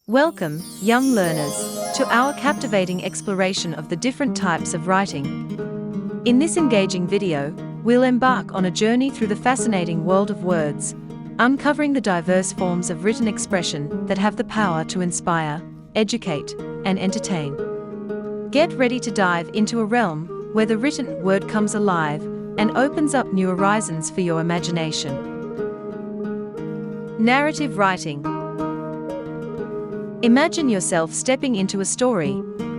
Welcome, young learners, to our captivating exploration of the different types of writing. In this engaging video, we'll embark on a journey through the fascinating world of words, uncovering the diverse forms of written expression that have the power to inspire, educate, and entertain. Get ready to dive into a realm where the written word comes alive and opens up new horizons for your imagination. Narrative writing. Imagine yourself stepping into a story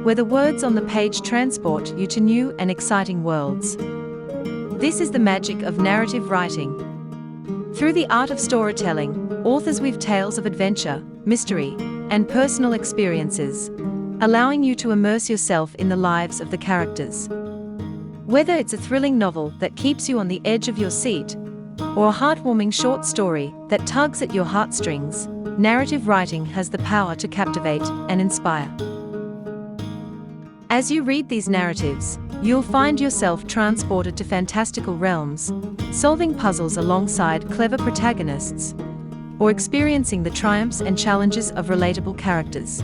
where the words on the page transport you to new and exciting worlds. This is the magic of narrative writing. Through the art of storytelling, authors weave tales of adventure, mystery, and personal experiences, allowing you to immerse yourself in the lives of the characters. Whether it's a thrilling novel that keeps you on the edge of your seat, or a heartwarming short story that tugs at your heartstrings, narrative writing has the power to captivate and inspire. As you read these narratives, you'll find yourself transported to fantastical realms, solving puzzles alongside clever protagonists, or experiencing the triumphs and challenges of relatable characters.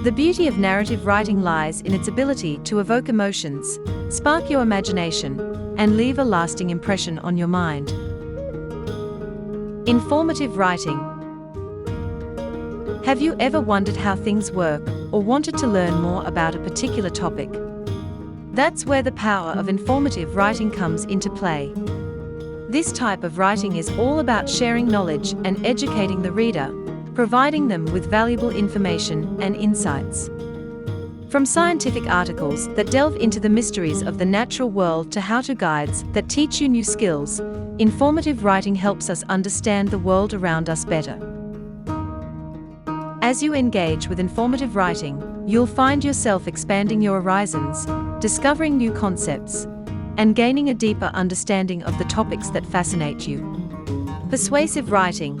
The beauty of narrative writing lies in its ability to evoke emotions, spark your imagination, and leave a lasting impression on your mind. Informative writing. Have you ever wondered how things work, or wanted to learn more about a particular topic? That's where the power of informative writing comes into play. This type of writing is all about sharing knowledge and educating the reader, providing them with valuable information and insights. From scientific articles that delve into the mysteries of the natural world to how-to guides that teach you new skills, informative writing helps us understand the world around us better. As you engage with informative writing, you'll find yourself expanding your horizons, discovering new concepts, and gaining a deeper understanding of the topics that fascinate you. Persuasive writing.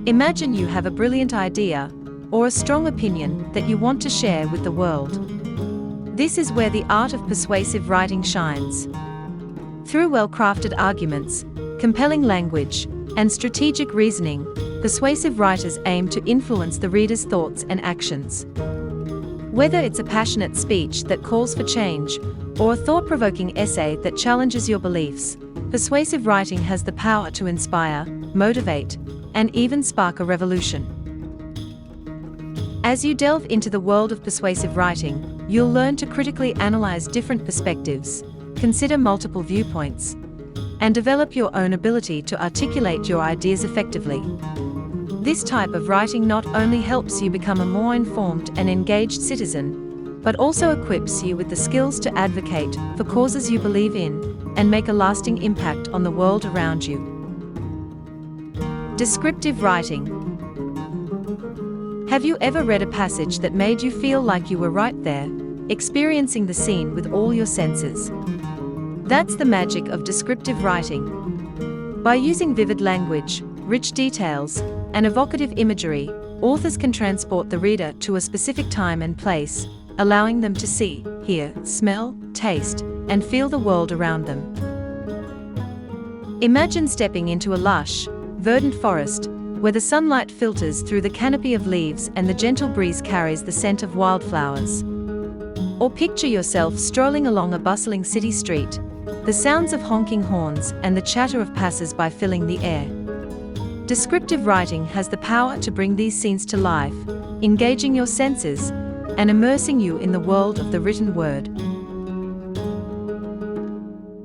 Imagine you have a brilliant idea or a strong opinion that you want to share with the world. This is where the art of persuasive writing shines. Through well-crafted arguments, compelling language, and strategic reasoning, persuasive writers aim to influence the reader's thoughts and actions. Whether it's a passionate speech that calls for change, or a thought-provoking essay that challenges your beliefs, persuasive writing has the power to inspire, motivate, and even spark a revolution. As you delve into the world of persuasive writing, you'll learn to critically analyze different perspectives, consider multiple viewpoints, and develop your own ability to articulate your ideas effectively. This type of writing not only helps you become a more informed and engaged citizen, but also equips you with the skills to advocate for causes you believe in and make a lasting impact on the world around you. Descriptive writing. Have you ever read a passage that made you feel like you were right there, experiencing the scene with all your senses? That's the magic of descriptive writing. By using vivid language, rich details, and evocative imagery, authors can transport the reader to a specific time and place, allowing them to see, hear, smell, taste, and feel the world around them. Imagine stepping into a lush, verdant forest, where the sunlight filters through the canopy of leaves and the gentle breeze carries the scent of wildflowers. Or picture yourself strolling along a bustling city street, the sounds of honking horns and the chatter of passers-by filling the air. Descriptive writing has the power to bring these scenes to life, engaging your senses and immersing you in the world of the written word.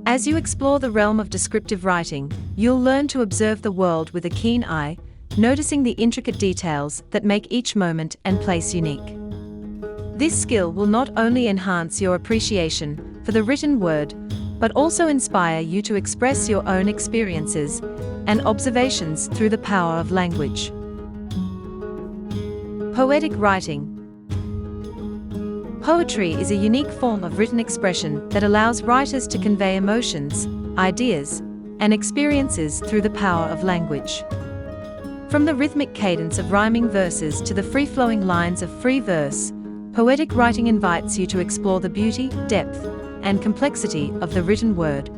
As you explore the realm of descriptive writing, you'll learn to observe the world with a keen eye, noticing the intricate details that make each moment and place unique. This skill will not only enhance your appreciation for the written word, but also inspire you to express your own experiences and observations through the power of language. Poetic writing. Poetry is a unique form of written expression that allows writers to convey emotions, ideas, and experiences through the power of language. From the rhythmic cadence of rhyming verses to the free-flowing lines of free verse, poetic writing invites you to explore the beauty, depth, and complexity of the written word.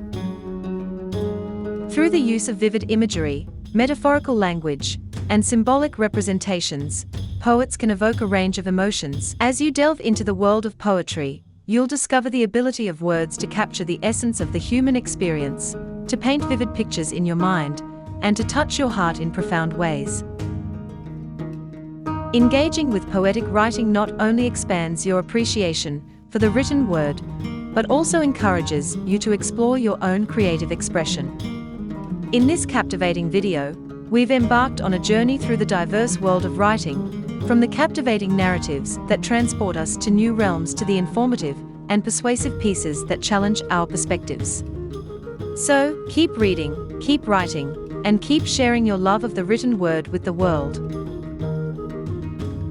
Through the use of vivid imagery, metaphorical language, and symbolic representations, poets can evoke a range of emotions. As you delve into the world of poetry, you'll discover the ability of words to capture the essence of the human experience, to paint vivid pictures in your mind, and to touch your heart in profound ways. Engaging with poetic writing not only expands your appreciation for the written word, but also encourages you to explore your own creative expression. In this captivating video, we've embarked on a journey through the diverse world of writing, from the captivating narratives that transport us to new realms to the informative and persuasive pieces that challenge our perspectives. So, keep reading, keep writing, and keep sharing your love of the written word with the world.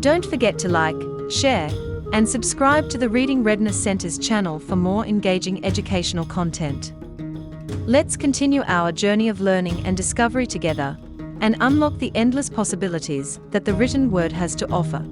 Don't forget to like, share, and subscribe to the Reading Readiness Center's channel for more engaging educational content. Let's continue our journey of learning and discovery together, and unlock the endless possibilities that the written word has to offer.